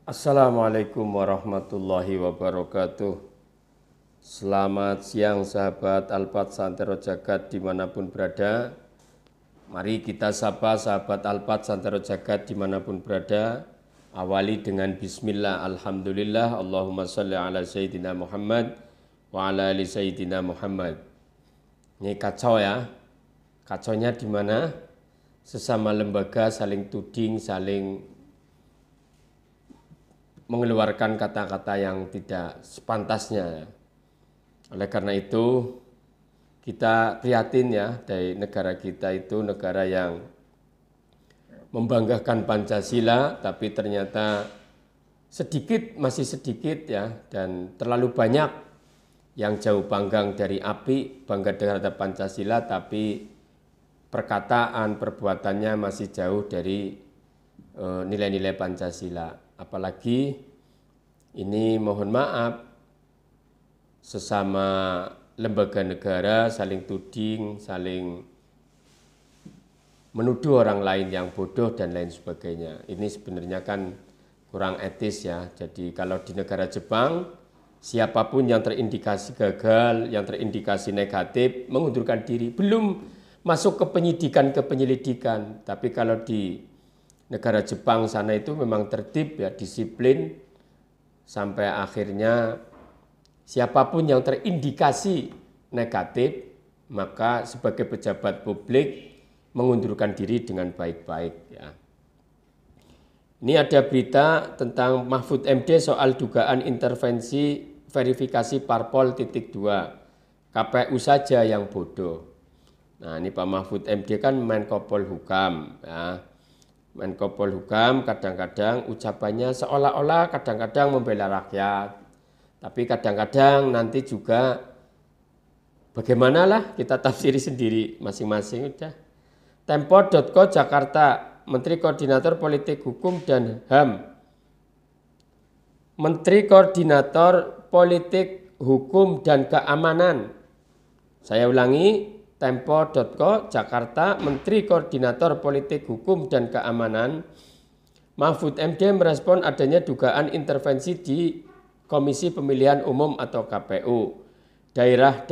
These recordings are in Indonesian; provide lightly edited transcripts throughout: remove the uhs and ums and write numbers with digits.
Assalamualaikum warahmatullahi wabarakatuh. Selamat siang sahabat Alpat Santero Jagat dimanapun berada. Mari kita sapa sahabat Alpat Santero Jagat dimanapun berada. Awali dengan bismillah, alhamdulillah, Allahumma sholli ala Sayyidina Muhammad wa ala ali Sayyidina Muhammad. Ini kacau ya. Kacaunya di mana? Sesama lembaga saling tuding, saling mengeluarkan kata-kata yang tidak sepantasnya. Oleh karena itu, kita prihatin ya, dari negara kita itu negara yang membanggakan Pancasila, tapi ternyata masih sedikit ya, dan terlalu banyak yang jauh panggang dari api, bangga terhadap Pancasila, tapi perkataan, perbuatannya masih jauh dari nilai-nilai Pancasila. Apalagi ini mohon maaf, sesama lembaga negara saling tuding, saling menuduh orang lain yang bodoh dan lain sebagainya. Ini sebenarnya kan kurang etis ya. Jadi kalau di negara Jepang, siapapun yang terindikasi gagal, yang terindikasi negatif, mengundurkan diri. Belum masuk ke penyidikan, ke penyelidikan. Tapi kalau di negara Jepang sana itu memang tertib ya, disiplin, sampai akhirnya siapapun yang terindikasi negatif, maka sebagai pejabat publik mengundurkan diri dengan baik-baik ya. Ini ada berita tentang Mahfud MD soal dugaan intervensi verifikasi parpol .2. KPU saja yang bodoh. Nah, ini Pak Mahfud MD kan Menko Polhukam ya. Menko Polhukam kadang-kadang ucapannya seolah-olah kadang-kadang membela rakyat. Tapi kadang-kadang nanti juga bagaimanalah kita tafsiri sendiri masing-masing udah. Tempo.co Jakarta, Menteri Koordinator Politik Hukum dan HAM. Menteri Koordinator Politik Hukum dan Keamanan. Saya ulangi, Tempo.co Jakarta, Menteri Koordinator Politik Hukum dan Keamanan, Mahfud MD merespon adanya dugaan intervensi di Komisi Pemilihan Umum atau KPU daerah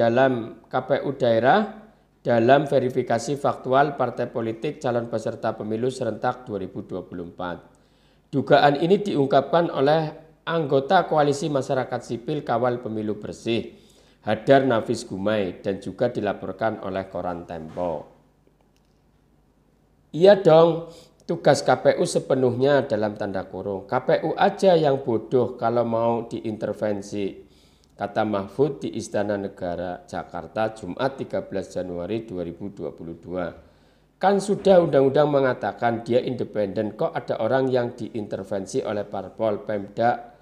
dalam verifikasi faktual partai politik calon peserta pemilu serentak 2024. Dugaan ini diungkapkan oleh anggota Koalisi Masyarakat Sipil Kawal Pemilu Bersih, Hadar Nafis Gumai, dan juga dilaporkan oleh koran Tempo. Iya dong, tugas KPU sepenuhnya dalam tanda kurung. KPU aja yang bodoh kalau mau diintervensi, kata Mahfud di Istana Negara Jakarta Jumat 13 Januari 2022. Kan sudah undang-undang mengatakan dia independen, kok ada orang yang diintervensi oleh parpol, Pemda,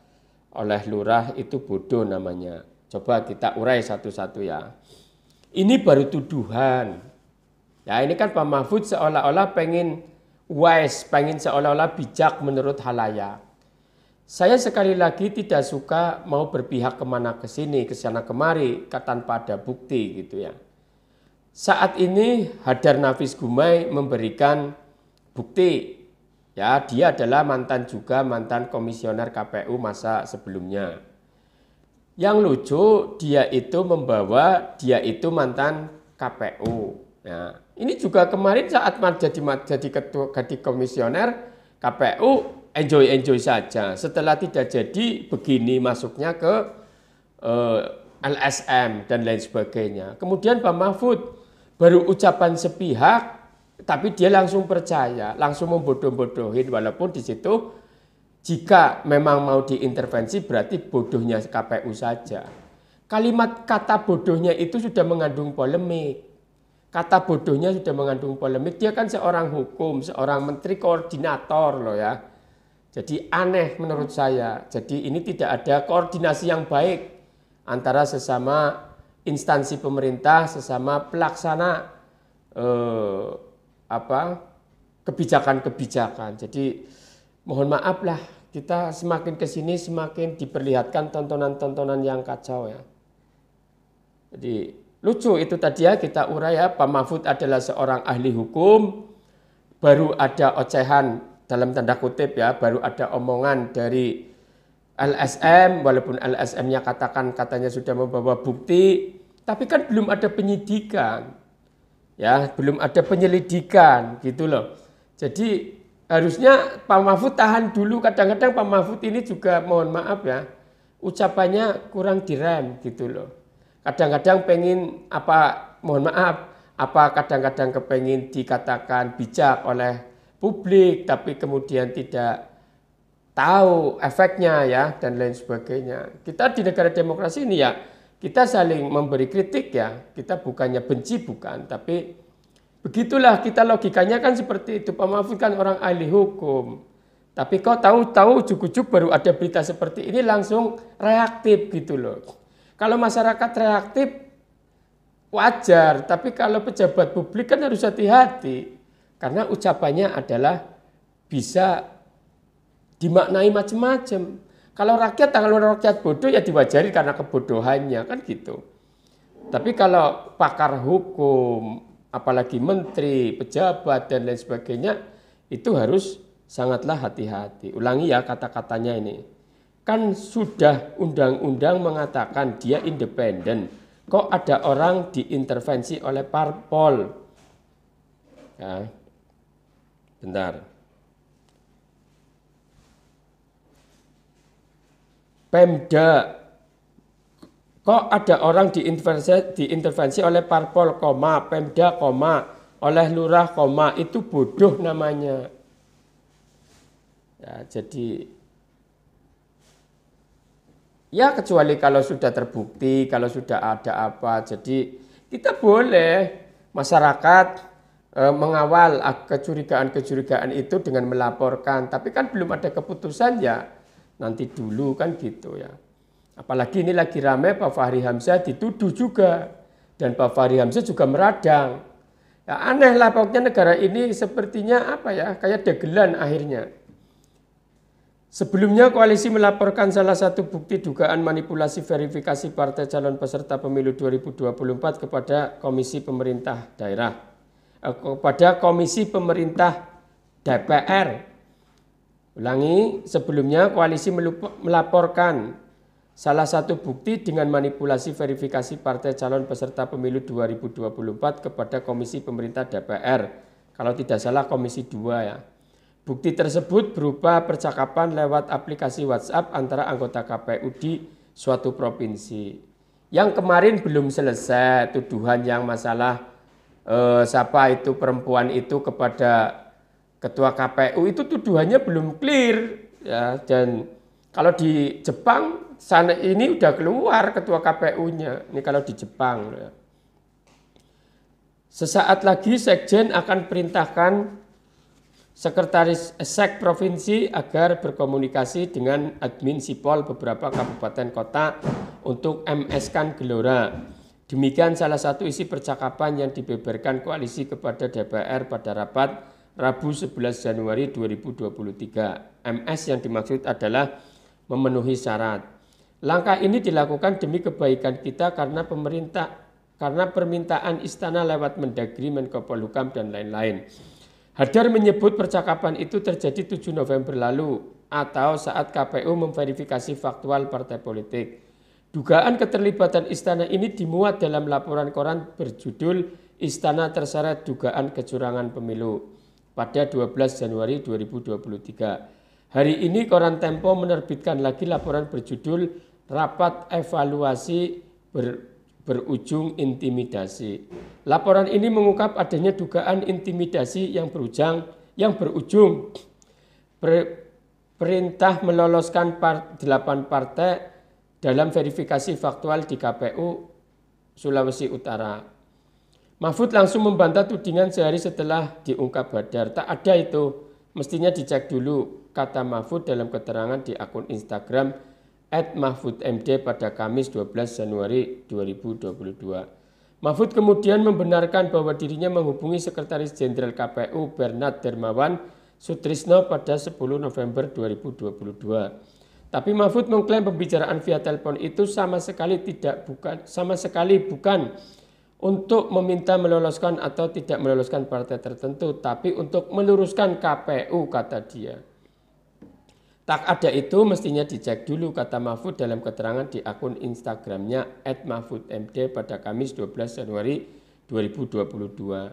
oleh lurah, itu bodoh namanya. Coba kita urai satu-satu ya. Ini baru tuduhan. Ya ini kan Pak Mahfud seolah-olah pengen wise, pengen seolah-olah bijak menurut halayak. Saya sekali lagi tidak suka mau berpihak kemana ke sini, ke sana kemari, tanpa ada bukti gitu ya. Saat ini Hadar Nafis Gumai memberikan bukti. Ya, dia adalah mantan komisioner KPU masa sebelumnya. Yang lucu dia itu mantan KPU. Nah, ini juga kemarin saat jadi komisioner KPU enjoy saja. Setelah tidak jadi begini masuknya ke LSM dan lain sebagainya. Kemudian Pak Mahfud baru ucapan sepihak, tapi dia langsung percaya, langsung membodoh-bodohin, walaupun di situ jika memang mau diintervensi berarti bodohnya KPU saja. Kalimat kata bodohnya itu sudah mengandung polemik. Kata bodohnya sudah mengandung polemik. Dia kan seorang hukum, seorang menteri koordinator loh ya. Jadi aneh menurut saya. Jadi ini tidak ada koordinasi yang baik antara sesama instansi pemerintah, sesama pelaksana kebijakan-kebijakan. Jadi mohon maaf lah, kita semakin kesini semakin diperlihatkan tontonan-tontonan yang kacau ya. Jadi lucu itu tadi ya, kita urai ya, Pak Mahfud adalah seorang ahli hukum, baru ada ocehan dalam tanda kutip ya, baru ada omongan dari LSM, walaupun LSM-nya katanya sudah membawa bukti, tapi kan belum ada penyidikan, ya, belum ada penyelidikan gitu loh. Jadi harusnya Pak Mahfud tahan dulu. Kadang-kadang Pak Mahfud ini juga mohon maaf ya, ucapannya kurang direm gitu loh. Kadang-kadang pengen mohon maaf, kadang-kadang kepengin dikatakan bijak oleh publik, tapi kemudian tidak tahu efeknya ya dan lain sebagainya. Kita di negara demokrasi ini ya, kita saling memberi kritik ya. Kita bukannya benci, bukan, tapi begitulah kita, logikanya kan seperti itu. Pak Mahfud kan orang ahli hukum. Tapi kok tahu-tahu ujuk-ujuk baru ada berita seperti ini langsung reaktif gitu loh. Kalau masyarakat reaktif wajar, tapi kalau pejabat publik kan harus hati-hati. Karena ucapannya adalah bisa dimaknai macam-macam. Kalau rakyat bodoh ya diwajari karena kebodohannya kan gitu. Tapi kalau pakar hukum, apalagi menteri, pejabat dan lain sebagainya, itu harus sangatlah hati-hati. Ulangi ya kata-katanya ini. Kan sudah undang-undang mengatakan dia independen. Kok ada orang diintervensi oleh parpol? Ya. Bentar. Pemda, kok ada orang diintervensi oleh parpol, Pemda, oleh lurah, itu bodoh namanya. Ya, jadi ya kecuali kalau sudah terbukti, kalau sudah ada apa. Jadi kita boleh masyarakat mengawal kecurigaan-kecurigaan itu dengan melaporkan. Tapi kan belum ada keputusan ya. Nanti dulu kan gitu ya. Apalagi ini lagi ramai Pak Fahri Hamzah dituduh juga. Dan Pak Fahri Hamzah juga meradang. Ya aneh lah pokoknya negara ini sepertinya kayak dagelan akhirnya. Sebelumnya koalisi melaporkan salah satu bukti dugaan manipulasi verifikasi partai calon peserta pemilu 2024 kepada Komisi Pemerintah Daerah. Kepada Komisi Pemerintah DPR. Ulangi, sebelumnya koalisi melaporkan salah satu bukti dengan manipulasi verifikasi partai calon peserta pemilu 2024 kepada Komisi Pemerintah DPR. Kalau tidak salah Komisi 2 ya. Bukti tersebut berupa percakapan lewat aplikasi WhatsApp antara anggota KPU di suatu provinsi. Yang kemarin belum selesai tuduhan yang masalah siapa itu perempuan itu kepada Ketua KPU itu tuduhannya belum clear ya, dan kalau di Jepang sana ini udah keluar Ketua KPU-nya. Ini kalau di Jepang ya. Sesaat lagi Sekjen akan perintahkan Sekretaris Sek Provinsi agar berkomunikasi dengan admin Sipol beberapa kabupaten kota untuk MS-kan Gelora. Demikian salah satu isi percakapan yang dibeberkan koalisi kepada DPR pada rapat Rabu 11 Januari 2023. MS yang dimaksud adalah memenuhi syarat. Langkah ini dilakukan demi kebaikan kita karena permintaan istana lewat Mendagri, Menko Polhukam dan lain-lain. Hadar menyebut percakapan itu terjadi 7 November lalu atau saat KPU memverifikasi faktual partai politik. Dugaan keterlibatan istana ini dimuat dalam laporan koran berjudul Istana Terseret Dugaan Kecurangan Pemilu pada 12 Januari 2023. Hari ini koran Tempo menerbitkan lagi laporan berjudul Rapat Evaluasi berujung intimidasi. Laporan ini mengungkap adanya dugaan intimidasi yang berujung perintah meloloskan 8 partai dalam verifikasi faktual di KPU Sulawesi Utara. Mahfud langsung membantah tudingan sehari setelah diungkap Hadar. Tak ada itu, mestinya dicek dulu, kata Mahfud dalam keterangan di akun Instagram @mahfudmd pada Kamis 12 Januari 2022. Mahfud kemudian membenarkan bahwa dirinya menghubungi Sekretaris Jenderal KPU Bernard Dermawan Sutrisno pada 10 November 2022. Tapi Mahfud mengklaim pembicaraan via telepon itu sama sekali bukan untuk meminta meloloskan atau tidak meloloskan partai tertentu, tapi untuk meluruskan KPU, kata dia. Tak ada itu mestinya dicek dulu, kata Mahfud dalam keterangan di akun Instagramnya @mahfudmd pada Kamis 12 Januari 2022.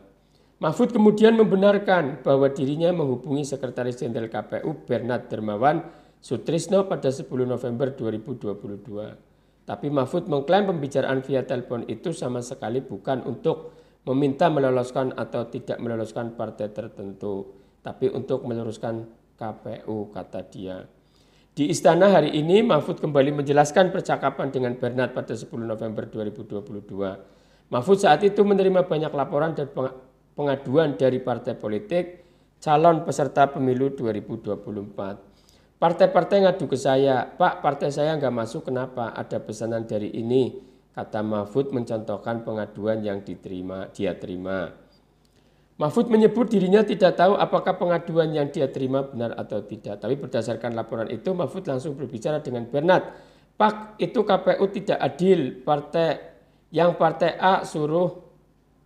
Mahfud kemudian membenarkan bahwa dirinya menghubungi Sekretaris Jenderal KPU Bernard Dermawan Sutrisno pada 10 November 2022. Tapi Mahfud mengklaim pembicaraan via telepon itu sama sekali bukan untuk meminta meloloskan atau tidak meloloskan partai tertentu, tapi untuk meluruskan KPU, kata dia. Di Istana hari ini Mahfud kembali menjelaskan percakapan dengan Bernard pada 10 November 2022. Mahfud saat itu menerima banyak laporan dan pengaduan dari partai politik calon peserta pemilu 2024. Partai-partai ngadu ke saya, Pak, partai saya nggak masuk, kenapa? Ada pesanan dari ini, kata Mahfud mencontohkan pengaduan yang dia terima. Mahfud menyebut dirinya tidak tahu apakah pengaduan yang dia terima benar atau tidak. Tapi berdasarkan laporan itu, Mahfud langsung berbicara dengan Bernard. Pak, itu KPU tidak adil, partai A suruh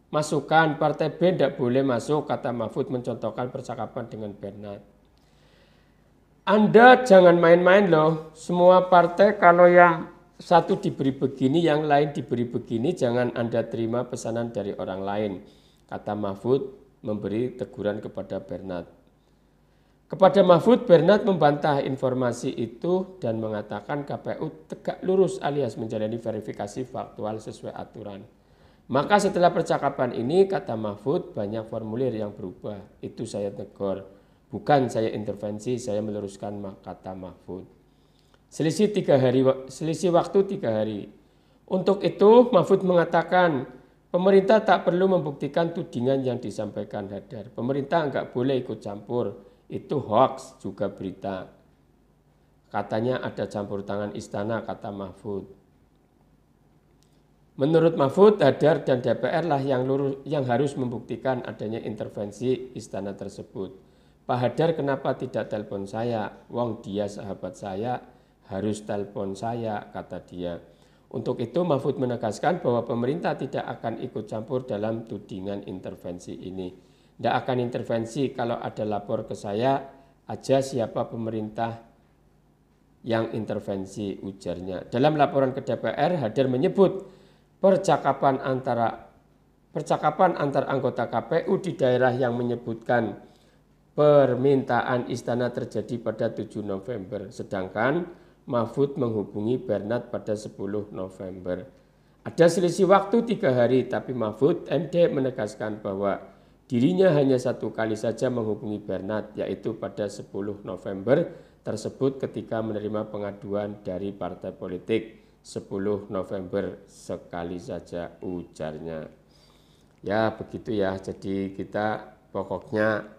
masukkan, partai B tidak boleh masuk, kata Mahfud mencontohkan percakapan dengan Bernard. Anda jangan main-main loh, semua partai kalau yang satu diberi begini, yang lain diberi begini, jangan Anda terima pesanan dari orang lain, kata Mahfud memberi teguran kepada Bernard. Kepada Mahfud, Bernard membantah informasi itu dan mengatakan KPU tegak lurus alias menjalani verifikasi faktual sesuai aturan. Maka setelah percakapan ini, kata Mahfud, banyak formulir yang berubah, itu saya tegur. Bukan saya intervensi, saya meluruskan, kata Mahfud. Selisih waktu 3 hari. Untuk itu Mahfud mengatakan pemerintah tak perlu membuktikan tudingan yang disampaikan Hadar. Pemerintah enggak boleh ikut campur, itu hoax juga berita. Katanya ada campur tangan istana, kata Mahfud. Menurut Mahfud, Hadar dan DPR lah yang harus membuktikan adanya intervensi istana tersebut. Pak Hadar kenapa tidak telepon saya? Wong dia sahabat saya, harus telepon saya, kata dia. Untuk itu Mahfud menegaskan bahwa pemerintah tidak akan ikut campur dalam tudingan intervensi ini. Tidak akan intervensi, kalau ada lapor ke saya aja siapa pemerintah yang intervensi, ujarnya. Dalam laporan ke DPR, Hadar menyebut percakapan antar anggota KPU di daerah yang menyebutkan permintaan istana terjadi pada 7 November, sedangkan Mahfud menghubungi Bernard pada 10 November. Ada selisih waktu 3 hari, tapi Mahfud MD menegaskan bahwa dirinya hanya 1 kali saja menghubungi Bernard, yaitu pada 10 November tersebut ketika menerima pengaduan dari partai politik. 10 November sekali saja, ujarnya. Ya begitu ya, jadi kita pokoknya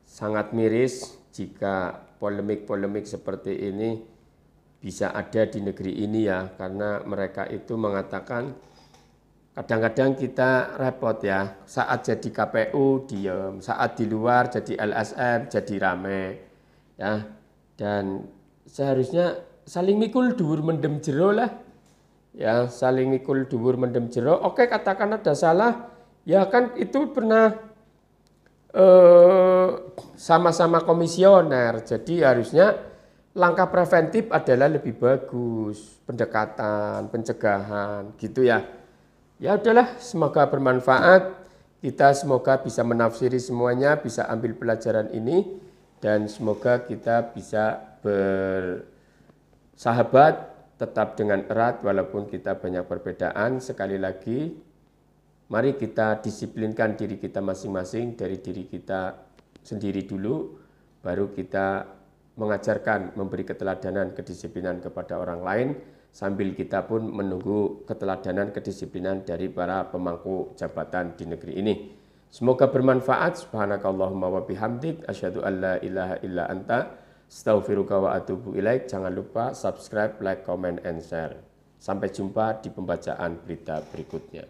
sangat miris jika polemik-polemik seperti ini bisa ada di negeri ini ya, karena mereka itu mengatakan kadang-kadang kita repot ya, saat jadi KPU diem, saat di luar jadi LSM jadi rame ya, dan seharusnya saling mikul dhuwur mendem jero lah ya, saling mikul dhuwur mendem jero. Oke, katakan ada salah ya, kan itu pernah sama-sama komisioner, jadi harusnya langkah preventif adalah lebih bagus, pendekatan, pencegahan gitu ya. Ya udahlah, semoga bermanfaat, kita semoga bisa menafsiri semuanya, bisa ambil pelajaran ini, dan semoga kita bisa bersahabat tetap dengan erat walaupun kita banyak perbedaan. Sekali lagi, mari kita disiplinkan diri kita masing-masing, dari diri kita sendiri dulu, baru kita mengajarkan, memberi keteladanan, kedisiplinan kepada orang lain, sambil kita pun menunggu keteladanan, kedisiplinan dari para pemangku jabatan di negeri ini. Semoga bermanfaat. Subhanakallahumma wa bihamdik, asyhadu an la ilaha illa anta, astaghfiruka wa atubu ilaik. Jangan lupa subscribe, like, comment, and share. Sampai jumpa di pembacaan berita berikutnya.